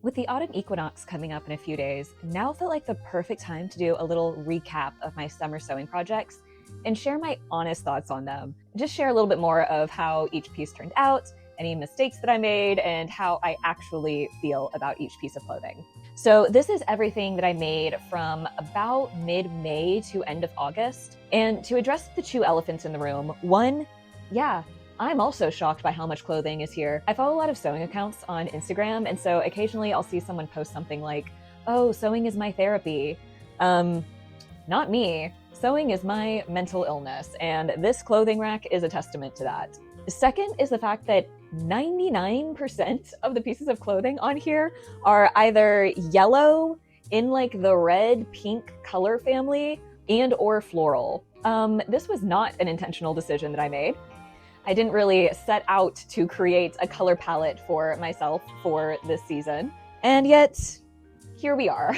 With the autumn equinox coming up in a few days, now felt like the perfect time to do a little recap of my summer sewing projects and share my honest thoughts on them. Just share a little bit more of how each piece turned out, any mistakes that I made, and how I actually feel about each piece of clothing. So this is everything that I made from about mid-May to end of August. And to address the two elephants in the room, one, yeah, I'm also shocked by how much clothing is here. I follow a lot of sewing accounts on Instagram, and so occasionally I'll see someone post something like, oh, sewing is my therapy. Not me. Sewing is my mental illness, and this clothing rack is a testament to that. Second is the fact that 99% of the pieces of clothing on here are either yellow in like the red pink color family and or floral. This was not an intentional decision that I made. I didn't really set out to create a color palette for myself for this season. And yet, here we are.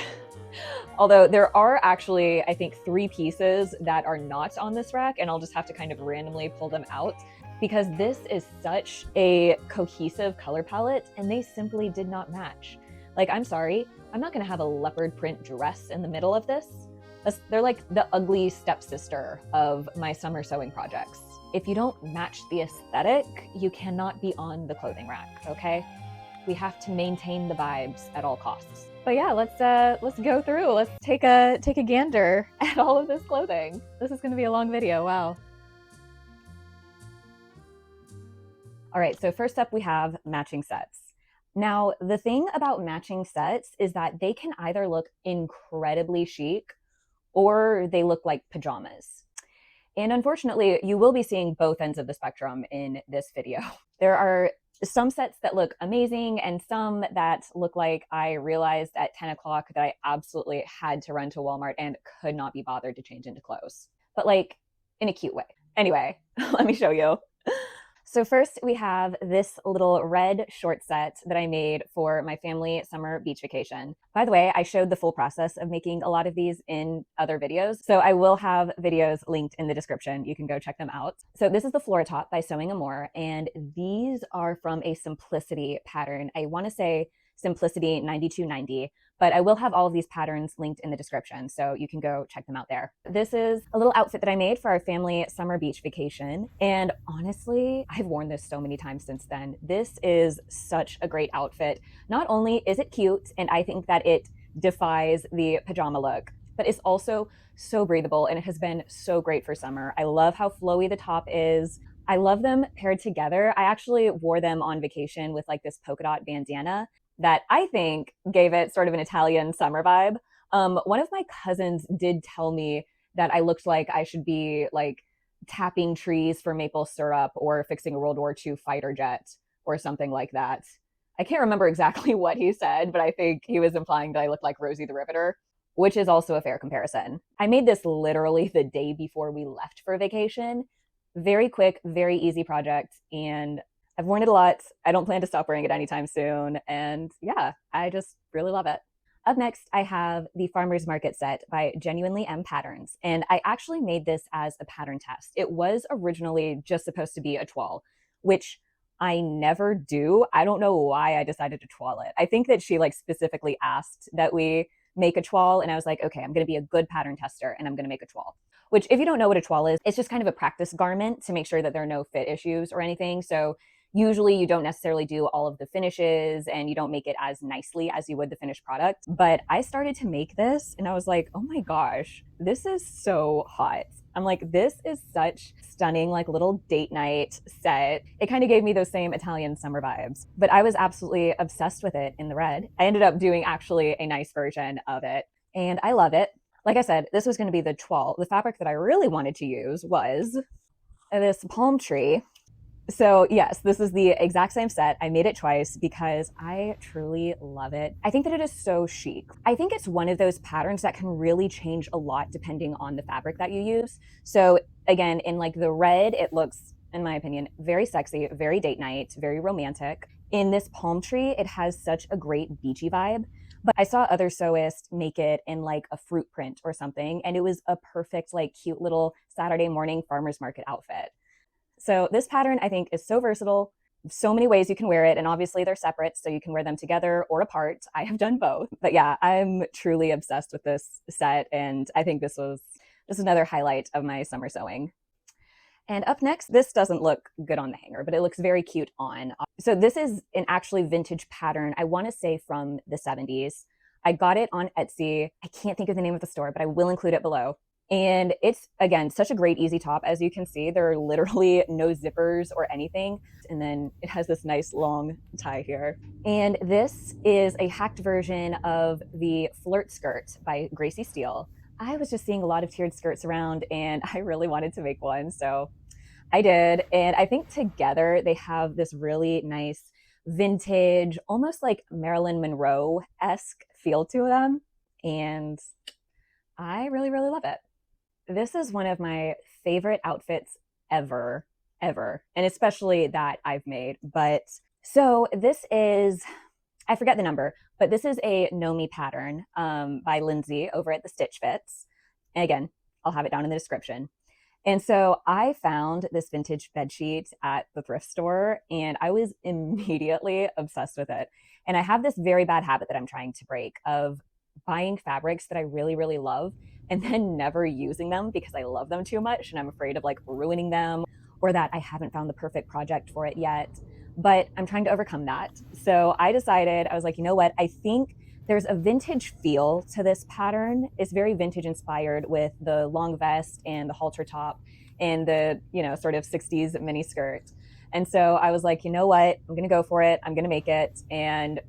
Although there are actually, I think, 3 pieces that are not on this rack, and I'll just have to kind of randomly pull them out because this is such a cohesive color palette and they simply did not match. Like, I'm sorry, I'm not gonna have a leopard print dress in the middle of this. They're like the ugly stepsister of my summer sewing projects. If you don't match the aesthetic, you cannot be on the clothing rack, okay? We have to maintain the vibes at all costs. But yeah, let's go through. Let's take a gander at all of this clothing. This is going to be a long video. Wow. All right, so first up we have matching sets. Now, the thing about matching sets is that they can either look incredibly chic or they look like pajamas. And unfortunately, you will be seeing both ends of the spectrum in this video. There are some sets that look amazing and some that look like I realized at 10 o'clock that I absolutely had to run to Walmart and could not be bothered to change into clothes, but like in a cute way. Anyway, let me show you. So first we have this little red short set that I made for my family summer beach vacation. By the way, I showed the full process of making a lot of these in other videos, so I will have videos linked in the description. You can go check them out. So this is the Flora Top by Sewing Amore, and these are from a Simplicity pattern. I want to say Simplicity 9290, but I will have all of these patterns linked in the description, so you can go check them out there. This is a little outfit that I made for our family summer beach vacation, and honestly, I've worn this so many times since then. This is such a great outfit. Not only is it cute, and I think that it defies the pajama look, but it's also so breathable, and it has been so great for summer. I love how flowy the top is. I love them paired together. I actually wore them on vacation with like this polka dot bandana that I think gave it sort of an Italian summer vibe. One of my cousins did tell me that I looked like I should be like tapping trees for maple syrup or fixing a World War II fighter jet or something like that. I can't remember exactly what he said, but I think he was implying that I looked like Rosie the Riveter, which is also a fair comparison. I made this literally the day before we left for vacation. Very quick, very easy project, and I've worn it a lot. I don't plan to stop wearing it anytime soon. And yeah, I just really love it. Up next, I have the Farmer's Market set by Genuinely M Patterns. And I actually made this as a pattern test. It was originally just supposed to be a toile, which I never do. I don't know why I decided to toile it. I think that she like specifically asked that we make a toile. And I was like, okay, I'm going to be a good pattern tester and I'm going to make a toile. Which, if you don't know what a toile is, it's just kind of a practice garment to make sure that there are no fit issues or anything. So usually you don't necessarily do all of the finishes and you don't make it as nicely as you would the finished product. But I started to make this and I was like, oh my gosh, this is so hot. I'm like, this is such stunning, like little date night set. It kind of gave me those same Italian summer vibes, but I was absolutely obsessed with it in the red. I ended up doing actually a nice version of it and I love it. Like I said, this was going to be the toile. The fabric that I really wanted to use was this palm tree. So yes, this is the exact same set. I made it twice because I truly love it. I think that it is so chic. I think it's one of those patterns that can really change a lot depending on the fabric that you use. So again, in like the red, it looks, in my opinion, very sexy, very date night, very romantic. In this palm tree, it has such a great beachy vibe. But I saw other sewists make it in like a fruit print or something, and it was a perfect, like cute little Saturday morning farmer's market outfit. So this pattern I think is so versatile. so many ways you can wear it, and obviously they're separate, so you can wear them together or apart. I have done both. But yeah, I'm truly obsessed with this set, and I think this was just another highlight of my summer sewing. And up next, this doesn't look good on the hanger, but it looks very cute on. So this is an actually vintage pattern, I want to say from the 70s. I got it on Etsy. I can't think of the name of the store, but I will include it below. And it's, again, such a great easy top. As you can see, there are literally no zippers or anything. And then it has this nice long tie here. And this is a hacked version of the Flirt Skirt by Gracie Steele. I was just seeing a lot of tiered skirts around and I really wanted to make one. So I did. And I think together they have this really nice vintage, almost like Marilyn Monroe-esque feel to them. And I really, really love it. This is one of my favorite outfits ever, ever, and especially that I've made. But so this is, I forget the number, but this is a Nomi pattern by Lindsay over at the Stitch Fits. And again, I'll have it down in the description. And so I found this vintage bedsheet at the thrift store and I was immediately obsessed with it. And I have this very bad habit that I'm trying to break of buying fabrics that I really, really love and then never using them because I love them too much and I'm afraid of like ruining them or that I haven't found the perfect project for it yet. But I'm trying to overcome that. So I decided, I was like, you know what? I think there's a vintage feel to this pattern. It's very vintage inspired with the long vest and the halter top and the, sort of 60s mini skirt. And so I was like, you know what? I'm going to go for it. I'm going to make it. And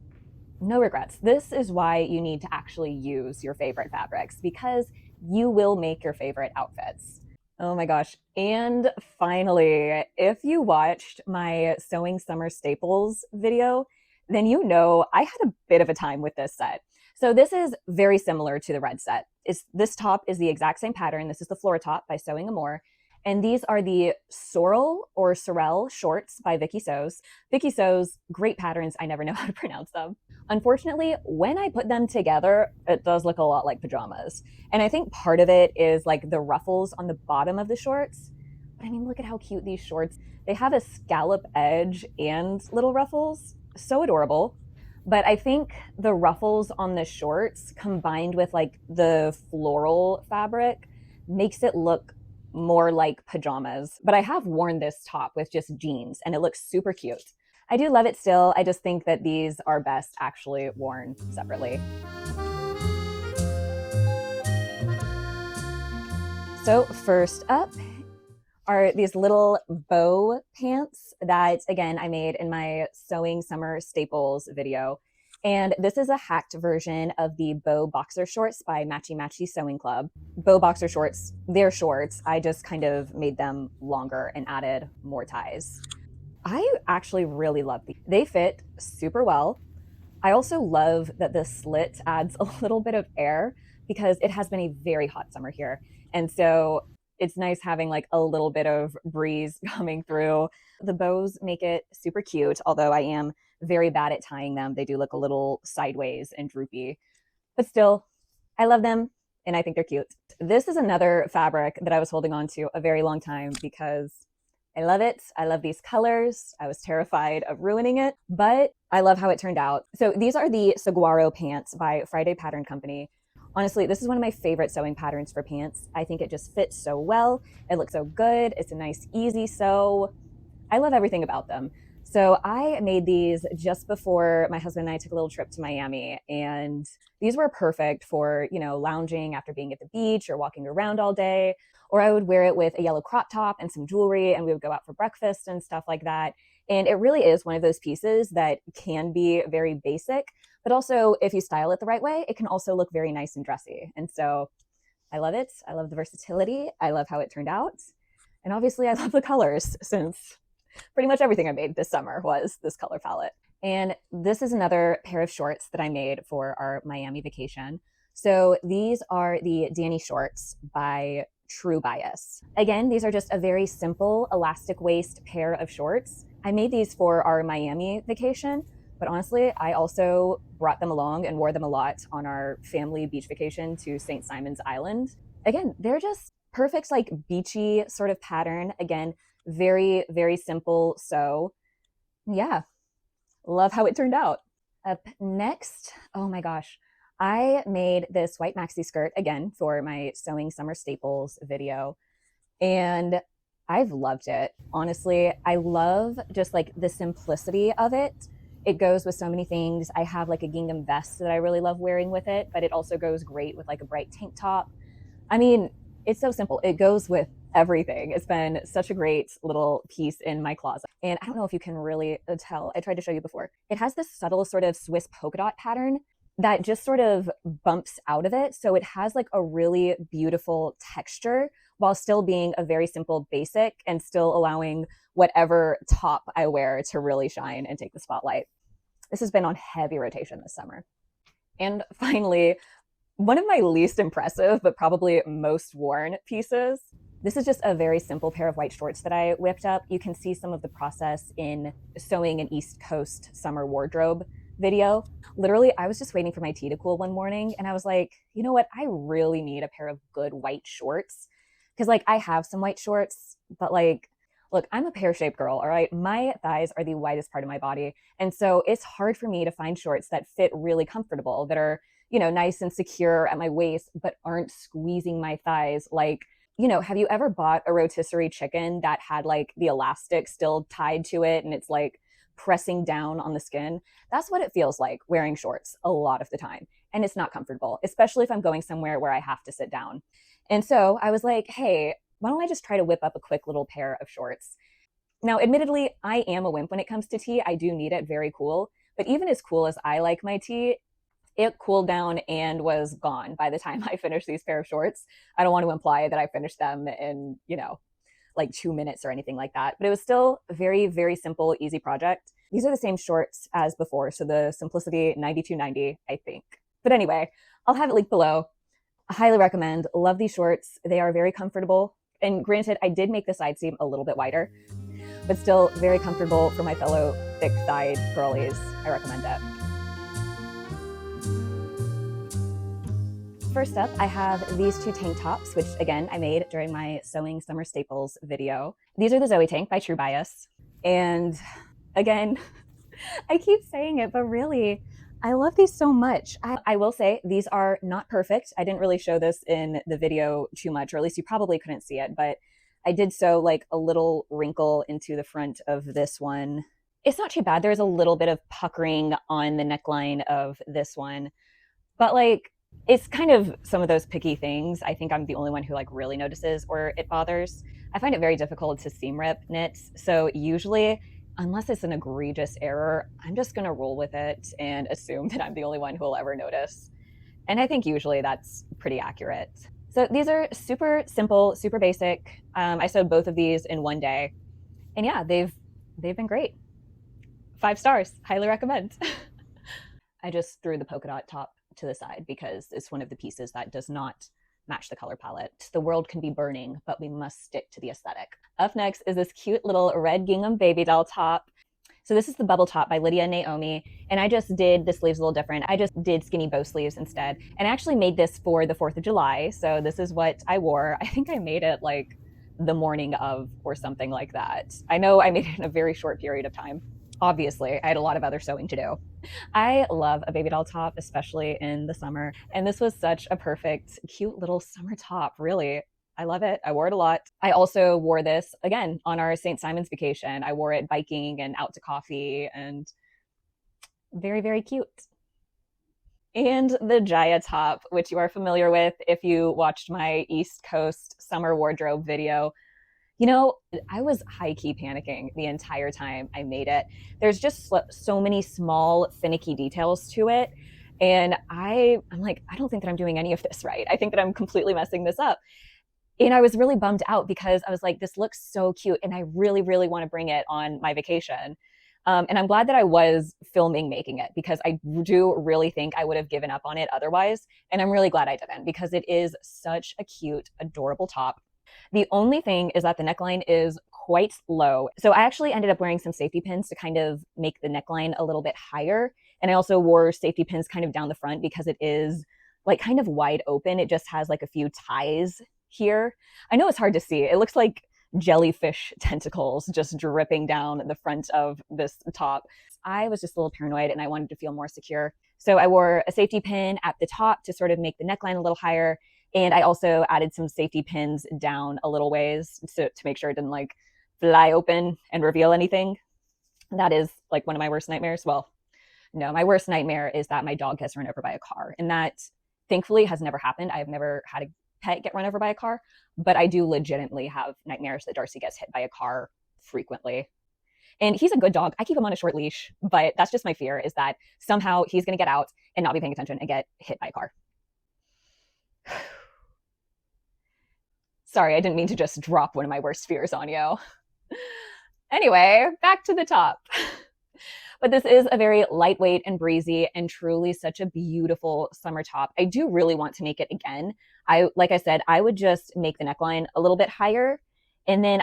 no regrets. This is why you need to actually use your favorite fabrics because you will make your favorite outfits. Oh my gosh. And finally, if you watched my Sewing Summer Staples video, then you know I had a bit of a time with this set. So this is very similar to the red set. This top is the exact same pattern. This is the Flora Top by Sewing Amore. And these are the Sorrel or Sorel shorts by Vicky Sews. Vicky Sews, great patterns. I never know how to pronounce them. Unfortunately, when I put them together, it does look a lot like pajamas. And I think part of it is like the ruffles on the bottom of the shorts. But I mean, look at how cute these shorts. They have a scallop edge and little ruffles. So adorable. But I think the ruffles on the shorts combined with like the floral fabric makes it look more like pajamas. But I have worn this top with just jeans and it looks super cute. I do love it still. I just think that these are best actually worn separately. So first up are these little bow pants that, again, I made in my Sewing Summer Staples video. And this is a hacked version of the bow boxer shorts by Matchy Matchy Sewing Club. Bow boxer shorts, they're shorts. I just kind of made them longer and added more ties. I actually really love these. They fit super well. I also love that the slit adds a little bit of air because it has been a very hot summer here. And so it's nice having like a little bit of breeze coming through. The bows make it super cute, although I am very bad at tying them. They do look a little sideways and droopy, but still, I love them and I think they're cute. This is another fabric that I was holding on to a very long time because I love it. I love these colors. I was terrified of ruining it, but I love how it turned out. So these are the Saguaro pants by Friday Pattern Company. Honestly, this is one of my favorite sewing patterns for pants. I think it just fits so well. It looks so good. It's a nice, easy sew. I love everything about them. So I made these just before my husband and I took a little trip to Miami. And these were perfect for, lounging after being at the beach or walking around all day. Or I would wear it with a yellow crop top and some jewelry and we would go out for breakfast and stuff like that. And it really is one of those pieces that can be very basic, but also if you style it the right way, it can also look very nice and dressy. And so I love it. I love the versatility. I love how it turned out. And obviously I love the colors since pretty much everything I made this summer was this color palette. And this is another pair of shorts that I made for our Miami vacation. So these are the Danny shorts by True Bias. Again, these are just a very simple elastic waist pair of shorts. I made these for our Miami vacation, but honestly, I also brought them along and wore them a lot on our family beach vacation to St. Simon's Island. Again, they're just perfect, like beachy sort of pattern. Again, very, very simple sew. Yeah, love how it turned out. Up next, oh my gosh, I made this white maxi skirt again for my Sewing Summer Staples video, and I've loved it. Honestly, I love just like the simplicity of it. It goes with so many things. I have like a gingham vest that I really love wearing with it, but it also goes great with like a bright tank top. I mean, it's so simple. It goes with everything. It's been such a great little piece in my closet. And I don't know if you can really tell. I tried to show you before. It has this subtle sort of Swiss polka dot pattern that just sort of bumps out of it. So it has like a really beautiful texture while still being a very simple basic and still allowing whatever top I wear to really shine and take the spotlight. This has been on heavy rotation this summer. And finally, one of my least impressive, but probably most worn pieces. This is just a very simple pair of white shorts that I whipped up. You can see some of the process in sewing an East Coast summer wardrobe video. Literally, I was just waiting for my tea to cool one morning and I was like, you know what? I really need a pair of good white shorts. Cause like I have some white shorts, but like, look, I'm a pear shaped girl, all right? My thighs are the widest part of my body. And so it's hard for me to find shorts that fit really comfortable, that are, nice and secure at my waist, but aren't squeezing my thighs. Like, have you ever bought a rotisserie chicken that had like the elastic still tied to it and it's like pressing down on the skin? That's what it feels like wearing shorts a lot of the time. And it's not comfortable, especially if I'm going somewhere where I have to sit down. And so I was like, hey, why don't I just try to whip up a quick little pair of shorts? Now, admittedly, I am a wimp when it comes to tea. I do need it very cool. But even as cool as I like my tea, it cooled down and was gone by the time I finished these pair of shorts. I don't want to imply that I finished them in, like 2 minutes or anything like that, but it was still a very, very simple, easy project. These are the same shorts as before. So the Simplicity 9290, I think. But anyway, I'll have it linked below. I highly recommend. Love these shorts. They are very comfortable. And granted, I did make the side seam a little bit wider, but still very comfortable for my fellow thick-thighed girlies. I recommend it. First up, I have these two tank tops, which again, I made during my Sewing Summer Staples video. These are the Zoe Tank by True Bias. And again, I keep saying it, but really, I love these so much. I will say these are not perfect. I didn't really show this in the video too much, or at least you probably couldn't see it, but I did sew like a little wrinkle into the front of this one. It's not too bad. There's a little bit of puckering on the neckline of this one, but like, it's kind of some of those picky things. I think I'm the only one who like really notices or it bothers. I find it very difficult to seam rip knits. So usually, unless it's an egregious error, I'm just going to roll with it and assume that I'm the only one who will ever notice. And I think usually that's pretty accurate. So these are super simple, super basic. I sewed both of these in one day. And yeah, they've been great. 5 stars, highly recommend. I just threw the polka dot top to the side because it's one of the pieces that does not match the color palette. The world can be burning, but we must stick to the aesthetic. Up next is this cute little red gingham baby doll top. So this is the bubble top by Lydia Naomi, and I just did the sleeves a little different. I just did skinny bow sleeves instead, and I actually made this for the 4th of July, so this is what I wore. I think I made it like the morning of or something like that. I know I made it in a very short period of time. Obviously, I had a lot of other sewing to do. I love a baby doll top, especially in the summer. And this was such a perfect, cute little summer top, really. I love it. I wore it a lot. I also wore this again on our St. Simon's vacation. I wore it biking and out to coffee, and very, very cute. And the Jaya top, which you are familiar with if you watched my East Coast summer wardrobe video. I was high-key panicking the entire time I made it. There's just so many small, finicky details to it. And I'm like, I don't think that I'm doing any of this right. I think that I'm completely messing this up. And I was really bummed out because I was like, this looks so cute. And I really, really want to bring it on my vacation. And I'm glad that I was filming making it because I do really think I would have given up on it otherwise. And I'm really glad I didn't because it is such a cute, adorable top. The only thing is that the neckline is quite low. So I actually ended up wearing some safety pins to kind of make the neckline a little bit higher. And I also wore safety pins kind of down the front because it is like kind of wide open. It just has like a few ties here. I know it's hard to see. It looks like jellyfish tentacles just dripping down the front of this top. I was just a little paranoid and I wanted to feel more secure. So I wore a safety pin at the top to sort of make the neckline a little higher. And I also added some safety pins down a little ways to make sure it didn't like fly open and reveal anything. That is like one of my worst nightmares. Well, no, my worst nightmare is that my dog gets run over by a car. And that thankfully has never happened. I've never had a pet get run over by a car, but I do legitimately have nightmares that Darcy gets hit by a car frequently. And he's a good dog. I keep him on a short leash, but that's just my fear is that somehow he's going to get out and not be paying attention and get hit by a car. Sorry, I didn't mean to just drop one of my worst fears on you. Anyway, back to the top. But this is a very lightweight and breezy and truly such a beautiful summer top. I do really want to make it again. Like I said, I would just make the neckline a little bit higher, and then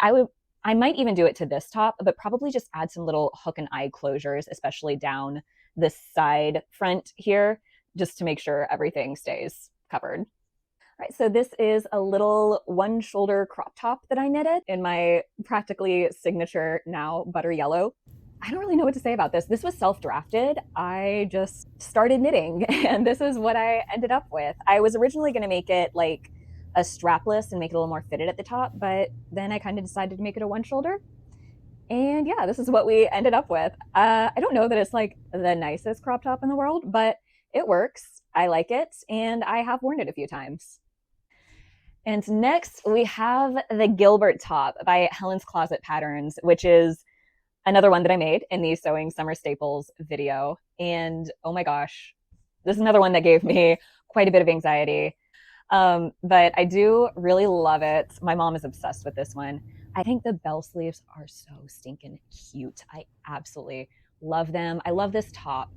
I might even do it to this top, but probably just add some little hook and eye closures, especially down the side front here, just to make sure everything stays covered. All right, so this is a little one shoulder crop top that I knitted in my practically signature now butter yellow. I don't really know what to say about this. This was self-drafted. I just started knitting and this is what I ended up with. I was originally going to make it like a strapless and make it a little more fitted at the top, but then I kind of decided to make it a one shoulder. And yeah, this is what we ended up with. I don't know that it's like the nicest crop top in the world, but it works. I like it and I have worn it a few times. And next we have the Gilbert top by Helen's Closet Patterns, which is another one that I made in the Sewing Summer Staples video. And oh my gosh, this is another one that gave me quite a bit of anxiety. But I do really love it. My mom is obsessed with this one. I think the bell sleeves are so stinking cute. I absolutely love them. I love this top.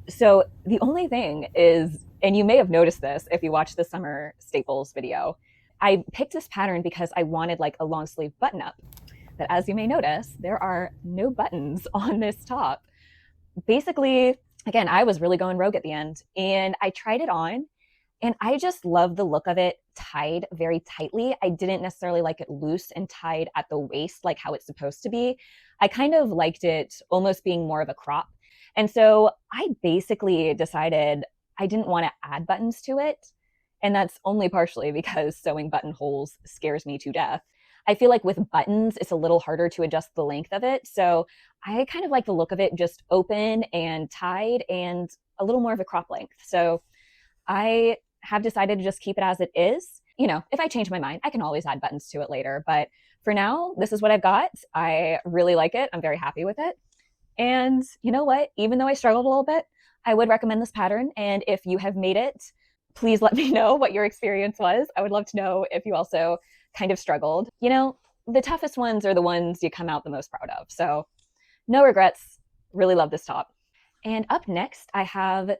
So the only thing is, and you may have noticed this if you watched the Summer Staples video, I picked this pattern because I wanted like a long sleeve button up. But as you may notice, there are no buttons on this top. Basically, again, I was really going rogue at the end and I tried it on and I just love the look of it tied very tightly. I didn't necessarily like it loose and tied at the waist like how it's supposed to be. I kind of liked it almost being more of a crop. And so I basically decided I didn't want to add buttons to it. And that's only partially because sewing buttonholes scares me to death. I feel like with buttons, it's a little harder to adjust the length of it. So I kind of like the look of it just open and tied and a little more of a crop length. So I have decided to just keep it as it is. You know, if I change my mind, I can always add buttons to it later. But for now, this is what I've got. I really like it. I'm very happy with it. And you know what? Even though I struggled a little bit, I would recommend this pattern. And if you have made it, please let me know what your experience was. I would love to know if you also kind of struggled. You know, the toughest ones are the ones you come out the most proud of. So no regrets. Really love this top. And up next, up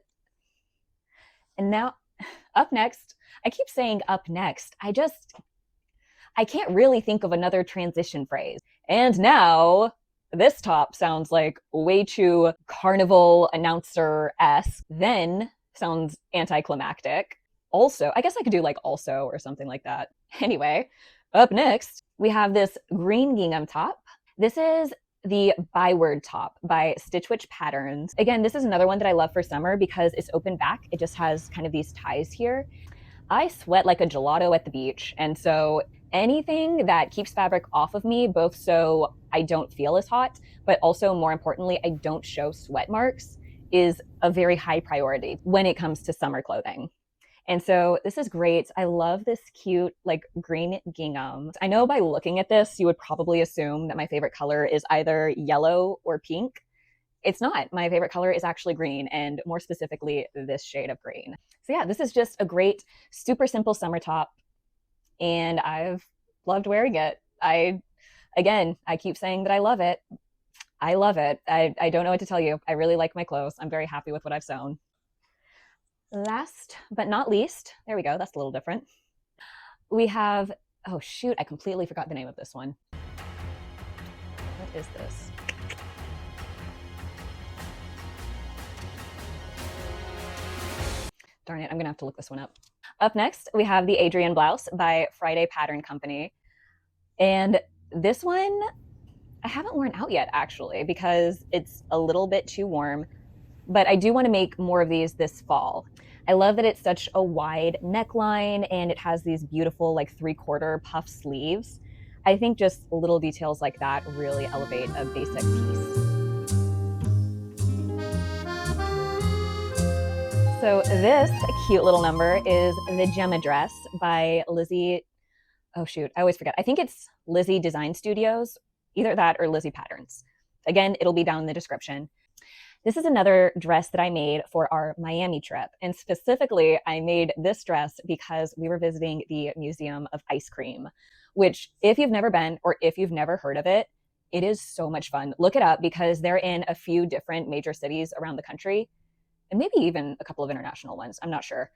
next, I keep saying up next. I can't really think of another transition phrase. And now this top sounds like way too carnival announcer-esque. Then sounds anticlimactic. Also, I guess I could do like also or something like that. Anyway, up next, we have this green gingham top. This is the Byword top by Stitch Witch Patterns. Again, this is another one that I love for summer because it's open back. It just has kind of these ties here. I sweat like a gelato at the beach. And so anything that keeps fabric off of me, both so I don't feel as hot, but also more importantly, I don't show sweat marks, is a very high priority when it comes to summer clothing. And so this is great. I love this cute like green gingham. I know by looking at this, you would probably assume that my favorite color is either yellow or pink. It's not. My favorite color is actually green, and more specifically, this shade of green. So yeah, this is just a great, super simple summer top, and I've loved wearing it. I keep saying that I love it. I love it. I don't know what to tell you. I really like my clothes. I'm very happy with what I've sewn. Last but not least, there we go. That's a little different. We have, oh shoot, I completely forgot the name of this one. What is this? Darn it, I'm gonna have to look this one up. Up next, we have the Adrian blouse by Friday Pattern Company. And this one I haven't worn out yet actually because it's a little bit too warm, but I do want to make more of these this fall. I love that it's such a wide neckline and it has these beautiful like 3/4 puff sleeves. I think just little details like that really elevate a basic piece. So this cute little number is the Gemma dress by Lizzie. Oh shoot, I always forget. I think it's Lizzie Design Studios, either that or Lizzie Patterns. Again, it'll be down in the description. This is another dress that I made for our Miami trip. And specifically, I made this dress because we were visiting the Museum of Ice Cream, which, if you've never been or if you've never heard of it, it is so much fun. Look it up because they're in a few different major cities around the country and maybe even a couple of international ones. I'm not sure.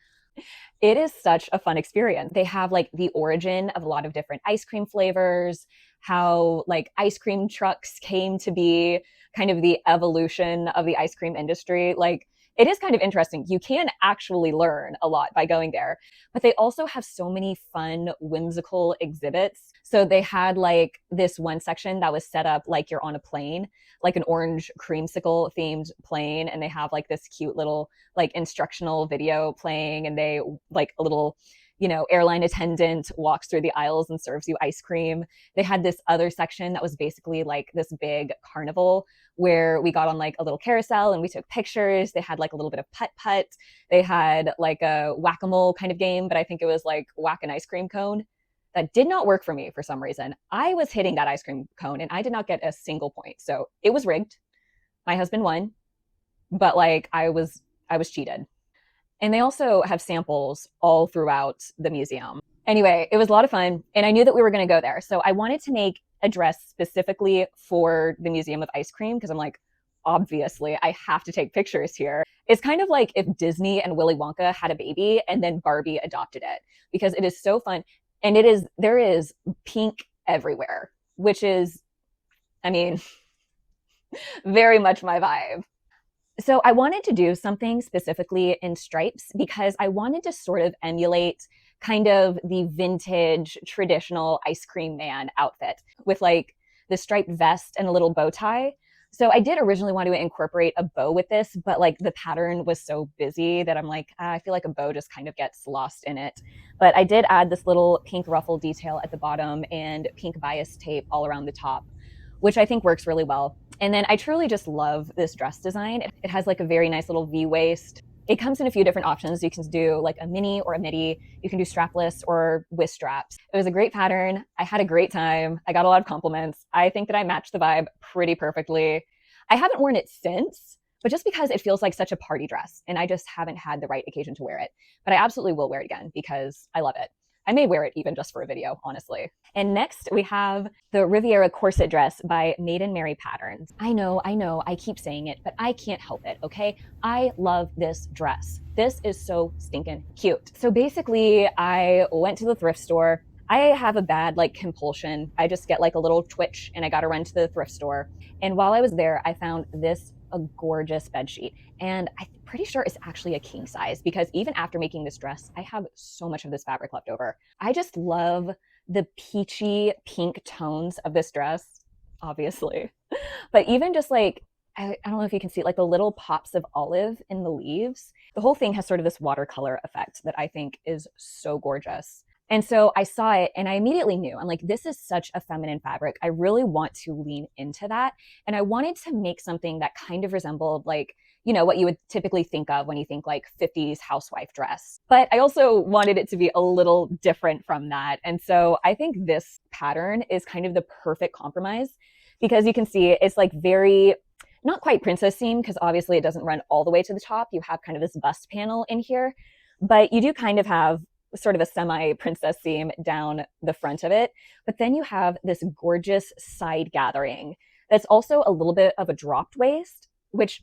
It is such a fun experience. They have like the origin of a lot of different ice cream flavors, how like ice cream trucks came to be, kind of the evolution of the ice cream industry. Like it is kind of interesting. You can actually learn a lot by going there, but they also have so many fun, whimsical exhibits. So they had like this one section that was set up like you're on a plane, like an orange creamsicle themed plane. And they have like this cute little like instructional video playing and they like a little airline attendant walks through the aisles and serves you ice cream. They had this other section that was basically like this big carnival where we got on like a little carousel and we took pictures. They had like a little bit of putt putt. They had like a whack-a-mole kind of game, but I think it was like whack an ice cream cone. That did not work for me for some reason. I was hitting that ice cream cone and I did not get a single point. So it was rigged. My husband won, but like I was cheated. And they also have samples all throughout the museum. Anyway, it was a lot of fun. And I knew that we were going to go there. So I wanted to make a dress specifically for the Museum of Ice Cream because I'm like, obviously, I have to take pictures here. It's kind of like if Disney and Willy Wonka had a baby and then Barbie adopted it because it is so fun. And there is pink everywhere, which is, I mean, very much my vibe. So I wanted to do something specifically in stripes because I wanted to sort of emulate kind of the vintage traditional ice cream man outfit with like the striped vest and a little bow tie. So I did originally want to incorporate a bow with this, but like the pattern was so busy that I'm like, I feel like a bow just kind of gets lost in it. But I did add this little pink ruffle detail at the bottom and pink bias tape all around the top, which I think works really well. And then I truly just love this dress design. It has like a very nice little V waist. It comes in a few different options. You can do like a mini or a midi. You can do strapless or with straps. It was a great pattern. I had a great time. I got a lot of compliments. I think that I matched the vibe pretty perfectly. I haven't worn it since, but just because it feels like such a party dress and I just haven't had the right occasion to wear it. But I absolutely will wear it again because I love it. I may wear it even just for a video, honestly. And next we have the Riviera corset dress by Maiden Mary Patterns. I know, I keep saying it, but I can't help it, okay? I love this dress. This is so stinking cute. So basically, I went to the thrift store. I have a bad like compulsion. I just get like a little twitch and I got to run to the thrift store. And while I was there, I found this a gorgeous bed sheet. And I'm pretty sure it's actually a king size because even after making this dress, I have so much of this fabric left over. I just love the peachy pink tones of this dress, obviously. But even just like, I don't know if you can see like the little pops of olive in the leaves. The whole thing has sort of this watercolor effect that I think is so gorgeous. And so I saw it and I immediately knew, I'm like, this is such a feminine fabric. I really want to lean into that. And I wanted to make something that kind of resembled like, what you would typically think of when you think like 50s housewife dress. But I also wanted it to be a little different from that. And so I think this pattern is kind of the perfect compromise because you can see it's like very, not quite princess seam because obviously it doesn't run all the way to the top. You have kind of this bust panel in here, but you do kind of have sort of a semi-princess seam down the front of it. But then you have this gorgeous side gathering that's also a little bit of a dropped waist, which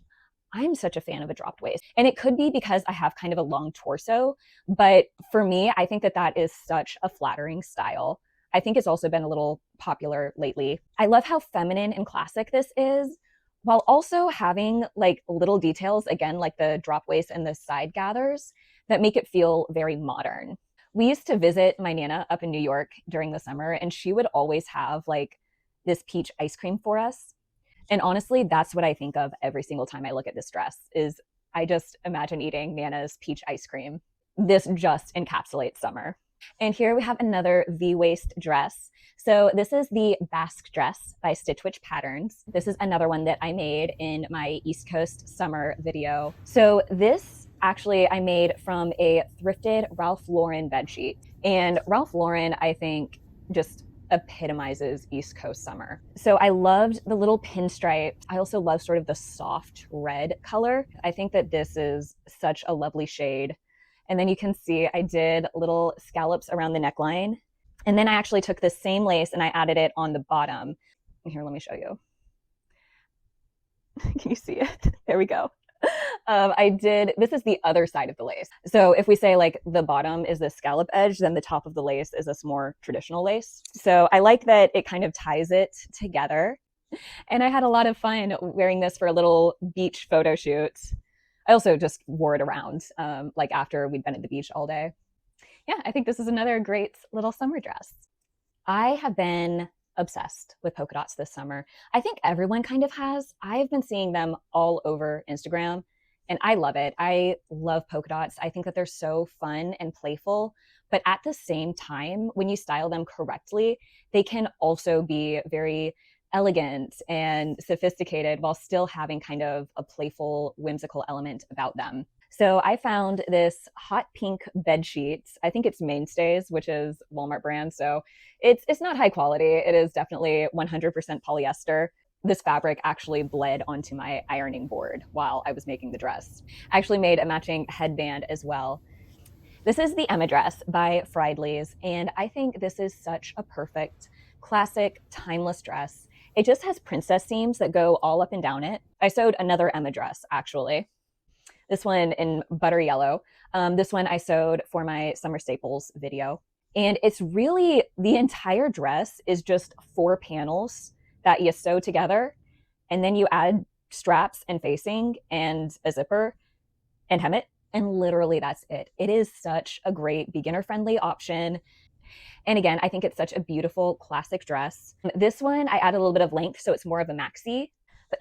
I'm such a fan of a dropped waist. And it could be because I have kind of a long torso, but for me, I think that that is such a flattering style. I think it's also been a little popular lately. I love how feminine and classic this is, while also having like little details, again, like the drop waist and the side gathers that make it feel very modern. We used to visit my Nana up in New York during the summer, and she would always have like this peach ice cream for us. And honestly, that's what I think of every single time I look at this dress is I just imagine eating Nana's peach ice cream. This just encapsulates summer. And here we have another V-waist dress. So this is the Basque dress by Stitch Witch Patterns. This is another one that I made in my East Coast summer video. So this actually I made from a thrifted Ralph Lauren bedsheet. And Ralph Lauren, I think, just epitomizes East Coast summer. So I loved the little pinstripe. I also love sort of the soft red color. I think that this is such a lovely shade. And then you can see I did little scallops around the neckline. And then I actually took this same lace and I added it on the bottom. Here, let me show you. Can you see it? There we go. This is the other side of the lace. So if we say like the bottom is the scallop edge, then the top of the lace is this more traditional lace. So I like that it kind of ties it together. And I had a lot of fun wearing this for a little beach photo shoot. I also just wore it around like after we'd been at the beach all day. Yeah, I think this is another great little summer dress. I have been obsessed with polka dots this summer. I think everyone kind of has. I've been seeing them all over Instagram and I love it. I love polka dots. I think that they're so fun and playful, but at the same time, when you style them correctly, they can also be very elegant and sophisticated while still having kind of a playful, whimsical element about them. So I found this hot pink bed sheet. I think it's Mainstays, which is Walmart brand. So it's not high quality. It is definitely 100% polyester. This fabric actually bled onto my ironing board while I was making the dress. I actually made a matching headband as well. This is the Emma dress by Friedleys, and I think this is such a perfect, classic, timeless dress. It just has princess seams that go all up and down it. I sewed another Emma dress, actually. This one in butter yellow. This one I sewed for my Summer Staples video. And it's really, the entire dress is just 4 panels that you sew together. And then you add straps and facing and a zipper and hem it. And literally that's it. It is such a great beginner-friendly option. And again, I think it's such a beautiful classic dress. This one, I added a little bit of length, so it's more of a maxi.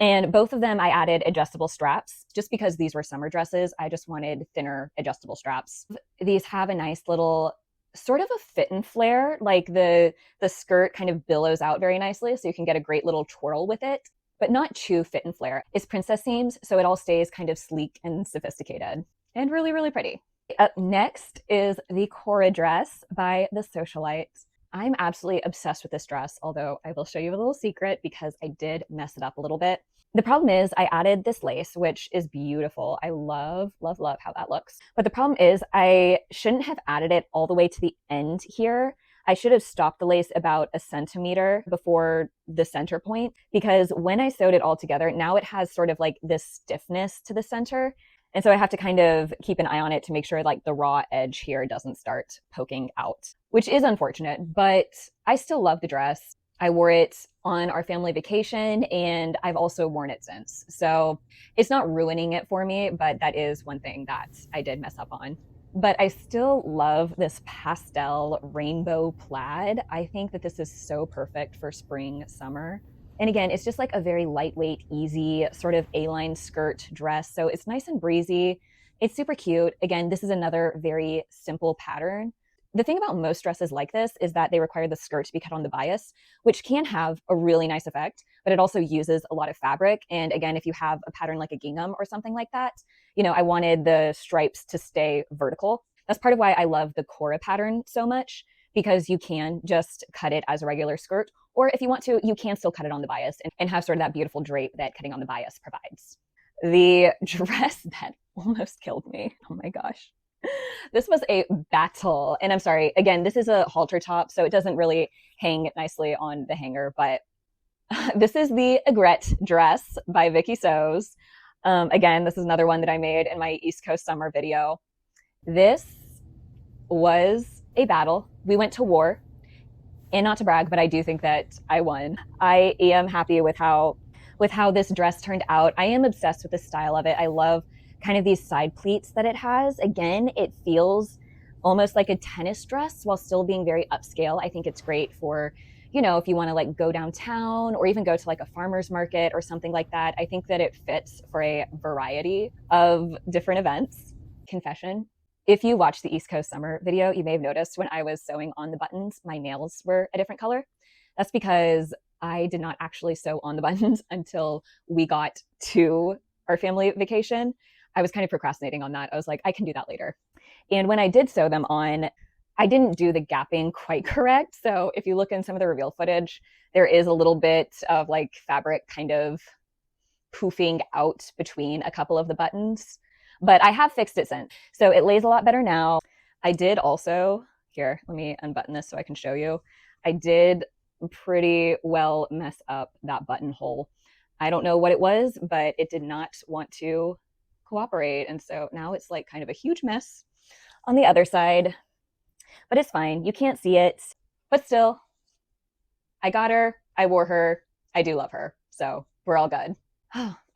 And both of them, I added adjustable straps. Just because these were summer dresses, I just wanted thinner adjustable straps. These have a nice little sort of a fit and flare, like the skirt kind of billows out very nicely, so you can get a great little twirl with it, but not too fit and flare. It's princess seams, so it all stays kind of sleek and sophisticated and really, really pretty. Up next is the Cora dress by The Socialite. I'm absolutely obsessed with this dress, although I will show you a little secret because I did mess it up a little bit. The problem is I added this lace, which is beautiful. I love, love, love how that looks. But the problem is I shouldn't have added it all the way to the end here. I should have stopped the lace about a centimeter before the center point, because when I sewed it all together, now it has sort of like this stiffness to the center. And so I have to kind of keep an eye on it to make sure like the raw edge here doesn't start poking out, which is unfortunate, but I still love the dress. I wore it on our family vacation and I've also worn it since. So it's not ruining it for me, but that is one thing that I did mess up on. But I still love this pastel rainbow plaid. I think that this is so perfect for spring, summer. And again, it's just like a very lightweight, easy sort of A-line skirt dress. So it's nice and breezy. It's super cute. Again, this is another very simple pattern. The thing about most dresses like this is that they require the skirt to be cut on the bias, which can have a really nice effect, but it also uses a lot of fabric. And again, if you have a pattern like a gingham or something like that, you know, I wanted the stripes to stay vertical. That's part of why I love the Cora pattern so much, because you can just cut it as a regular skirt, or if you want to, you can still cut it on the bias and have sort of that beautiful drape that cutting on the bias provides. The dress that almost killed me, oh my gosh. This was a battle. And I'm sorry, again, this is a halter top, so it doesn't really hang nicely on the hanger, but this is the Aigrette dress by Vicky Sews. Again, this is another one that I made in my East Coast summer video. This was a battle. We went to war, and not to brag, but I do think that I won. I am happy with how this dress turned out. I am obsessed with the style of it. I love kind of these side pleats that it has. Again, it feels almost like a tennis dress while still being very upscale. I think it's great for, if you want to like go downtown or even go to like a farmer's market or something like that. I think that it fits for a variety of different events. Confession. If you watched the East Coast Summer video, you may have noticed when I was sewing on the buttons, my nails were a different color. That's because I did not actually sew on the buttons until we got to our family vacation. I was kind of procrastinating on that. I was like, I can do that later. And when I did sew them on, I didn't do the gapping quite correct. So if you look in some of the reveal footage, there is a little bit of like fabric kind of poofing out between a couple of the buttons, but I have fixed it since. So it lays a lot better now. I did also, here, let me unbutton this so I can show you. I did pretty well mess up that buttonhole. I don't know what it was, but it did not want to cooperate. And so now it's like kind of a huge mess on the other side, but it's fine. You can't see it, but still, I got her, I wore her, I do love her. So we're all good.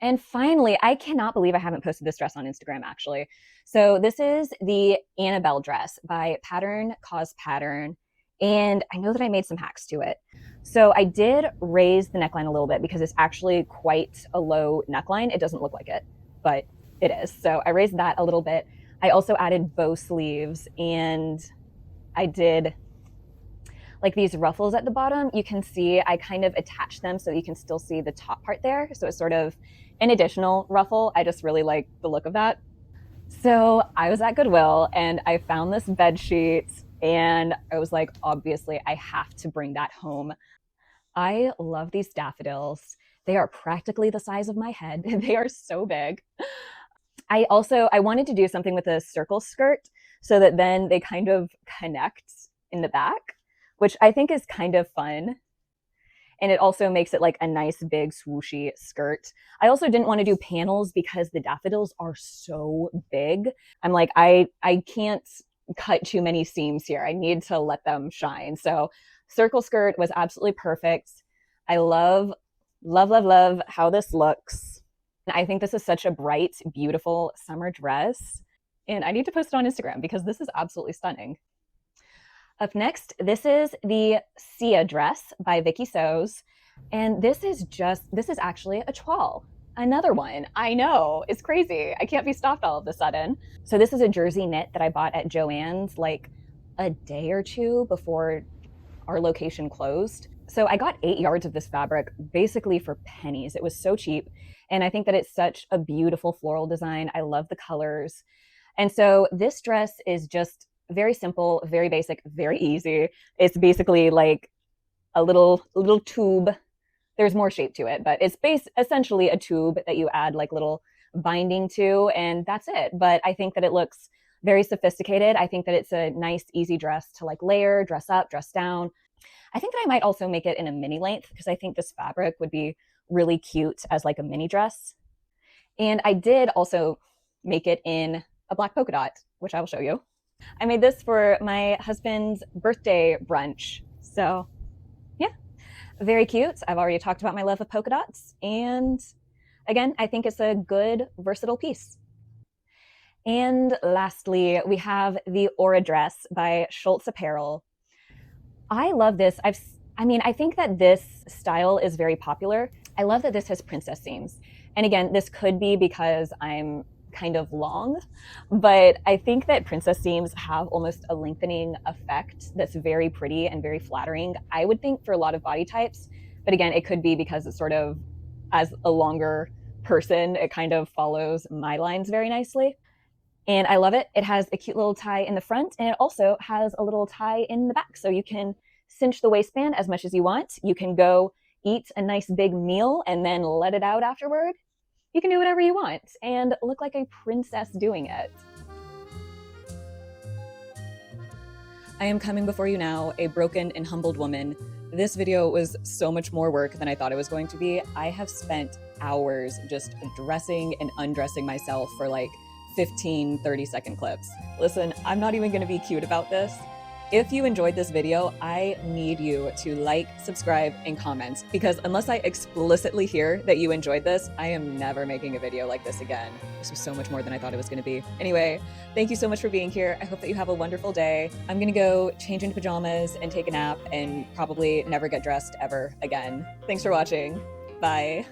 And finally, I cannot believe I haven't posted this dress on Instagram, actually. So this is the Annabelle dress by Pattern Cause Pattern. And I know that I made some hacks to it. So I did raise the neckline a little bit because it's actually quite a low neckline. It doesn't look like it, but it is. So I raised that a little bit. I also added bow sleeves, and I did like these ruffles at the bottom. You can see I kind of attached them so you can still see the top part there. So it's sort of an additional ruffle. I just really like the look of that. So I was at Goodwill and I found this bed sheet and I was like, obviously I have to bring that home. I love these daffodils. They are practically the size of my head. They are so big. I wanted to do something with a circle skirt so that then they kind of connect in the back, which I think is kind of fun. And it also makes it like a nice big swooshy skirt. I also didn't want to do panels because the daffodils are so big. I'm like, I can't cut too many seams here. I need to let them shine. So circle skirt was absolutely perfect. I love, love, love, love how this looks. I think this is such a bright, beautiful summer dress. And I need to post it on Instagram because this is absolutely stunning. Up next, this is the Sia dress by Vicky Sews. And this is actually a toile. Another one. I know, it's crazy. I can't be stopped all of a sudden. So this is a jersey knit that I bought at Joann's like a day or two before our location closed. So I got 8 yards of this fabric basically for pennies. It was so cheap. And I think that it's such a beautiful floral design. I love the colors. And so this dress is just very simple, very basic, very easy. It's basically like a little tube. There's more shape to it, but it's essentially a tube that you add like little binding to, and that's it. But I think that it looks very sophisticated. I think that it's a nice, easy dress to like layer, dress up, dress down. I think that I might also make it in a mini length because I think this fabric would be really cute as like a mini dress. And I did also make it in a black polka dot, which I will show you. I made this for my husband's birthday brunch. So yeah, very cute. I've already talked about my love of polka dots. And again, I think it's a good, versatile piece. And lastly, we have the Aura dress by Schultz Apparel. I love this. I think that this style is very popular. I love that this has princess seams. And again, this could be because I'm kind of long, but I think that princess seams have almost a lengthening effect that's very pretty and very flattering. I would think for a lot of body types, but again, it could be because it's sort of, as a longer person, it kind of follows my lines very nicely. And I love it. It has a cute little tie in the front, and it also has a little tie in the back. So you can cinch the waistband as much as you want. You can go eat a nice big meal and then let it out afterward. You can do whatever you want and look like a princess doing it. I am coming before you now, a broken and humbled woman. This video was so much more work than I thought it was going to be. I have spent hours just dressing and undressing myself for like 15, 30-second clips. Listen, I'm not even gonna be cute about this. If you enjoyed this video, I need you to like, subscribe, and comment, because unless I explicitly hear that you enjoyed this, I am never making a video like this again. This was so much more than I thought it was going to be. Anyway, thank you so much for being here. I hope that you have a wonderful day. I'm going to go change into pajamas and take a nap and probably never get dressed ever again. Thanks for watching. Bye.